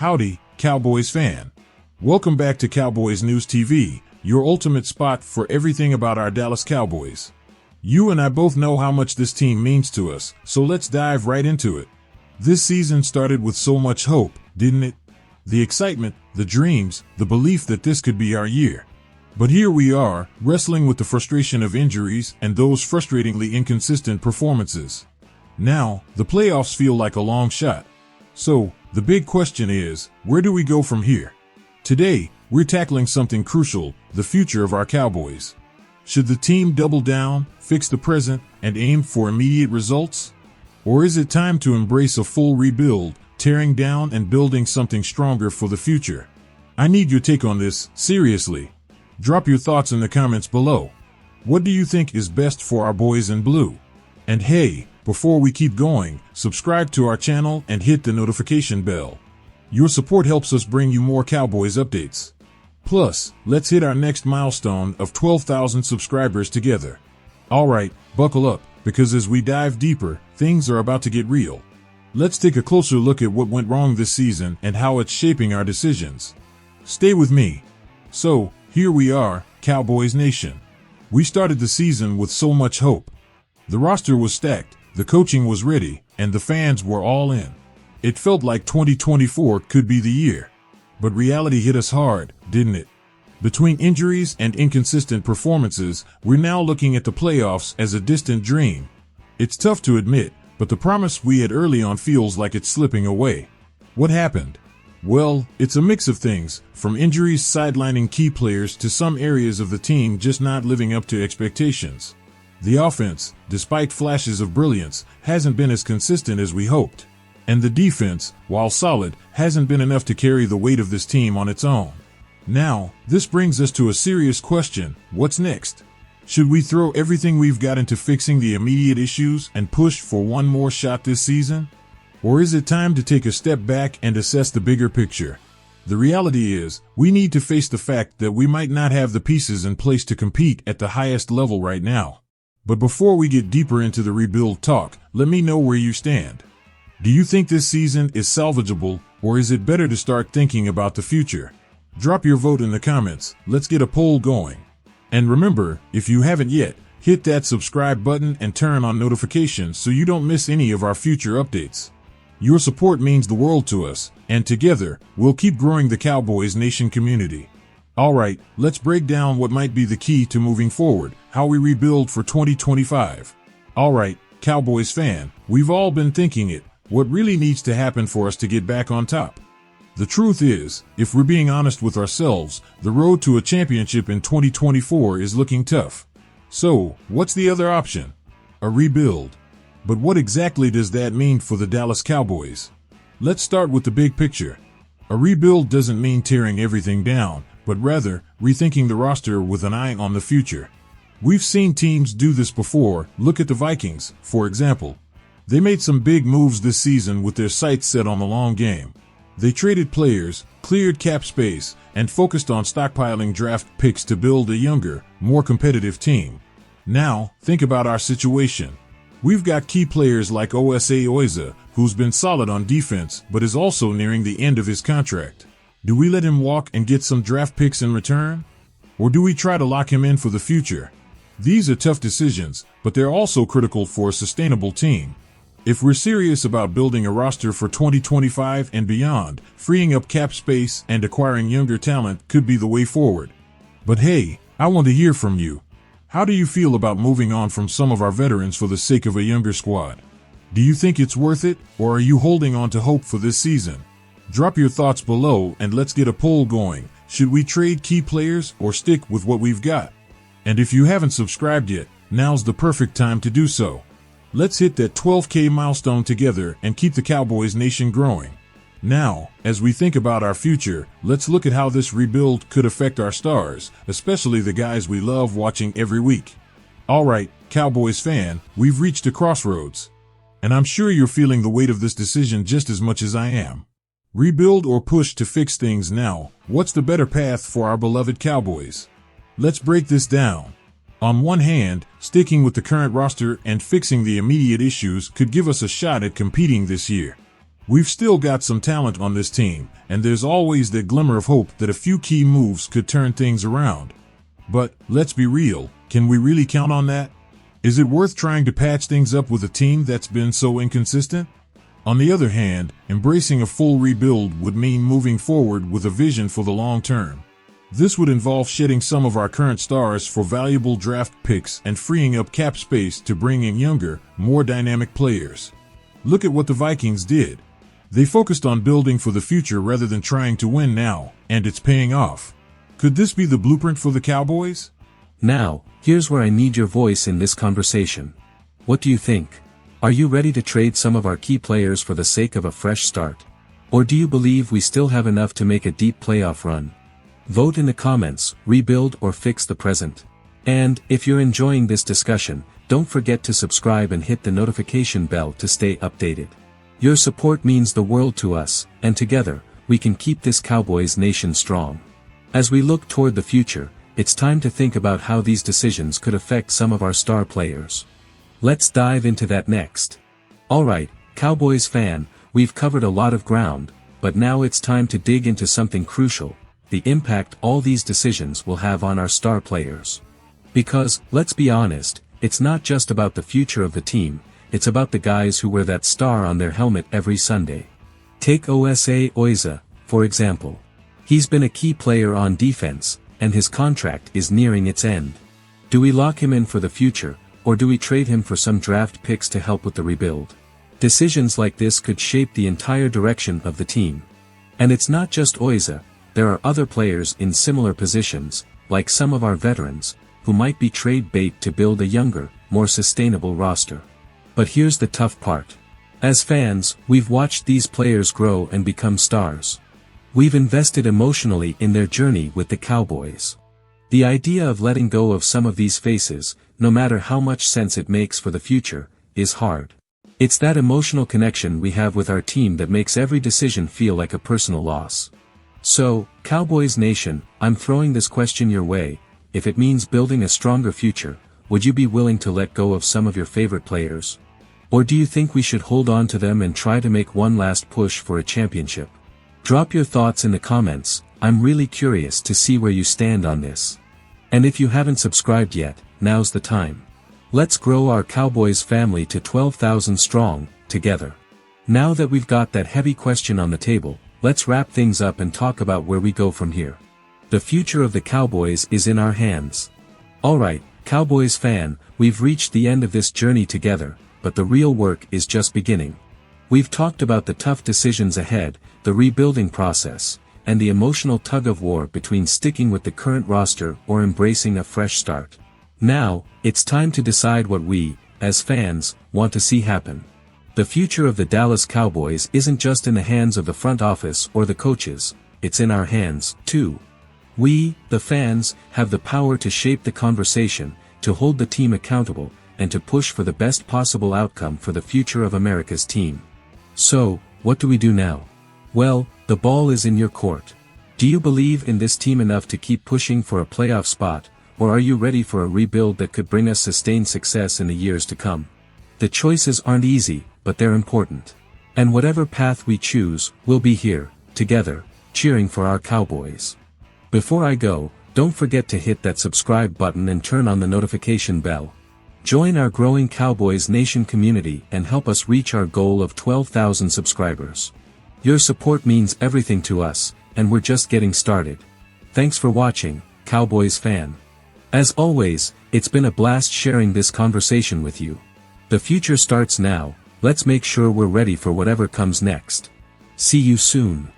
Howdy, Cowboys fan. Welcome back to Cowboys News TV, your ultimate spot for everything about our Dallas Cowboys. You and I both know how much this team means to us, so let's dive right into it. This season started with so much hope, didn't it? The excitement, the dreams, the belief that this could be our year. But here we are, wrestling with the frustration of injuries and those frustratingly inconsistent performances. Now, the playoffs feel like a long shot. So, the big question is, where do we go from here? Today, we're tackling something crucial, the future of our Cowboys. Should the team double down, fix the present, and aim for immediate results? Or is it time to embrace a full rebuild, tearing down and building something stronger for the future? I need your take on this, seriously. Drop your thoughts in the comments below. What do you think is best for our boys in blue? And hey, before we keep going, subscribe to our channel and hit the notification bell. Your support helps us bring you more Cowboys updates. Plus, let's hit our next milestone of 12,000 subscribers together. Alright, buckle up, because as we dive deeper, things are about to get real. Let's take a closer look at what went wrong this season and how it's shaping our decisions. Stay with me. So, here we are, Cowboys Nation. We started the season with so much hope. The roster was stacked, the coaching was ready, and the fans were all in. It felt like 2024 could be the year. But reality hit us hard, didn't it? Between injuries and inconsistent performances, we're now looking at the playoffs as a distant dream. It's tough to admit, but the promise we had early on feels like it's slipping away. What happened? Well, it's a mix of things, from injuries sidelining key players to some areas of the team just not living up to expectations. The offense, despite flashes of brilliance, hasn't been as consistent as we hoped. And the defense, while solid, hasn't been enough to carry the weight of this team on its own. Now, this brings us to a serious question: what's next? Should we throw everything we've got into fixing the immediate issues and push for one more shot this season? Or is it time to take a step back and assess the bigger picture? The reality is, we need to face the fact that we might not have the pieces in place to compete at the highest level right now. But before we get deeper into the rebuild talk, let me know where you stand. Do you think this season is salvageable, or is it better to start thinking about the future? Drop your vote in the comments, let's get a poll going. And remember, if you haven't yet, hit that subscribe button and turn on notifications so you don't miss any of our future updates. Your support means the world to us, and together, we'll keep growing the Cowboys Nation community. Alright, let's break down what might be the key to moving forward, how we rebuild for 2025. Alright, Cowboys fan, we've all been thinking it, what really needs to happen for us to get back on top? The truth is, if we're being honest with ourselves, the road to a championship in 2024 is looking tough. So, what's the other option? A rebuild. But what exactly does that mean for the Dallas Cowboys? Let's start with the big picture. A rebuild doesn't mean tearing everything down, but rather, rethinking the roster with an eye on the future. We've seen teams do this before. Look at the Vikings, for example. They made some big moves this season with their sights set on the long game. They traded players, cleared cap space, and focused on stockpiling draft picks to build a younger, more competitive team. Now, think about our situation. We've got key players like Osa Oiza, who's been solid on defense but is also nearing the end of his contract. Do we let him walk and get some draft picks in return? Or do we try to lock him in for the future? These are tough decisions, but they're also critical for a sustainable team. If we're serious about building a roster for 2025 and beyond, freeing up cap space and acquiring younger talent could be the way forward. But hey, I want to hear from you. How do you feel about moving on from some of our veterans for the sake of a younger squad? Do you think it's worth it, or are you holding on to hope for this season? Drop your thoughts below and let's get a poll going. Should we trade key players or stick with what we've got? And if you haven't subscribed yet, now's the perfect time to do so. Let's hit that 12K milestone together and keep the Cowboys Nation growing. Now, as we think about our future, let's look at how this rebuild could affect our stars, especially the guys we love watching every week. Alright, Cowboys fan, we've reached a crossroads. And I'm sure you're feeling the weight of this decision just as much as I am. Rebuild or push to fix things now, what's the better path for our beloved Cowboys? Let's break this down. On one hand, sticking with the current roster and fixing the immediate issues could give us a shot at competing this year. We've still got some talent on this team, and there's always that glimmer of hope that a few key moves could turn things around. But, let's be real, can we really count on that? Is it worth trying to patch things up with a team that's been so inconsistent? On the other hand, embracing a full rebuild would mean moving forward with a vision for the long term. This would involve shedding some of our current stars for valuable draft picks and freeing up cap space to bring in younger, more dynamic players. Look at what the Vikings did. They focused on building for the future rather than trying to win now, and it's paying off. Could this be the blueprint for the Cowboys? Now, here's where I need your voice in this conversation. What do you think? Are you ready to trade some of our key players for the sake of a fresh start? Or do you believe we still have enough to make a deep playoff run? Vote in the comments, rebuild or fix the present. And, if you're enjoying this discussion, don't forget to subscribe and hit the notification bell to stay updated. Your support means the world to us, and together, we can keep this Cowboys nation strong. As we look toward the future, it's time to think about how these decisions could affect some of our star players. Let's dive into that next. Alright, Cowboys fan, we've covered a lot of ground, but now it's time to dig into something crucial: the impact all these decisions will have on our star players. Because, let's be honest, it's not just about the future of the team, it's about the guys who wear that star on their helmet every Sunday. Take Osa, for example. He's been a key player on defense, and his contract is nearing its end. Do we lock him in for the future, or do we trade him for some draft picks to help with the rebuild? Decisions like this could shape the entire direction of the team. And it's not just Osa, there are other players in similar positions, like some of our veterans, who might be trade bait to build a younger, more sustainable roster. But here's the tough part. As fans, we've watched these players grow and become stars. We've invested emotionally in their journey with the Cowboys. The idea of letting go of some of these faces, no matter how much sense it makes for the future, is hard. It's that emotional connection we have with our team that makes every decision feel like a personal loss. So, Cowboys Nation, I'm throwing this question your way: if it means building a stronger future, would you be willing to let go of some of your favorite players? Or do you think we should hold on to them and try to make one last push for a championship? Drop your thoughts in the comments. I'm really curious to see where you stand on this. And if you haven't subscribed yet, now's the time. Let's grow our Cowboys family to 12,000 strong, together. Now that we've got that heavy question on the table, let's wrap things up and talk about where we go from here. The future of the Cowboys is in our hands. Alright, Cowboys fan, we've reached the end of this journey together, but the real work is just beginning. We've talked about the tough decisions ahead, the rebuilding process, and the emotional tug-of-war between sticking with the current roster or embracing a fresh start. Now, it's time to decide what we, as fans, want to see happen. The future of the Dallas Cowboys isn't just in the hands of the front office or the coaches, it's in our hands, too. We, the fans, have the power to shape the conversation, to hold the team accountable, and to push for the best possible outcome for the future of America's team. So, what do we do now? Well, the ball is in your court. Do you believe in this team enough to keep pushing for a playoff spot, or are you ready for a rebuild that could bring us sustained success in the years to come? The choices aren't easy, but they're important. And whatever path we choose, we'll be here, together, cheering for our Cowboys. Before I go, don't forget to hit that subscribe button and turn on the notification bell. Join our growing Cowboys Nation community and help us reach our goal of 12,000 subscribers. Your support means everything to us, and we're just getting started. Thanks for watching, Cowboys fan. As always, it's been a blast sharing this conversation with you. The future starts now, let's make sure we're ready for whatever comes next. See you soon.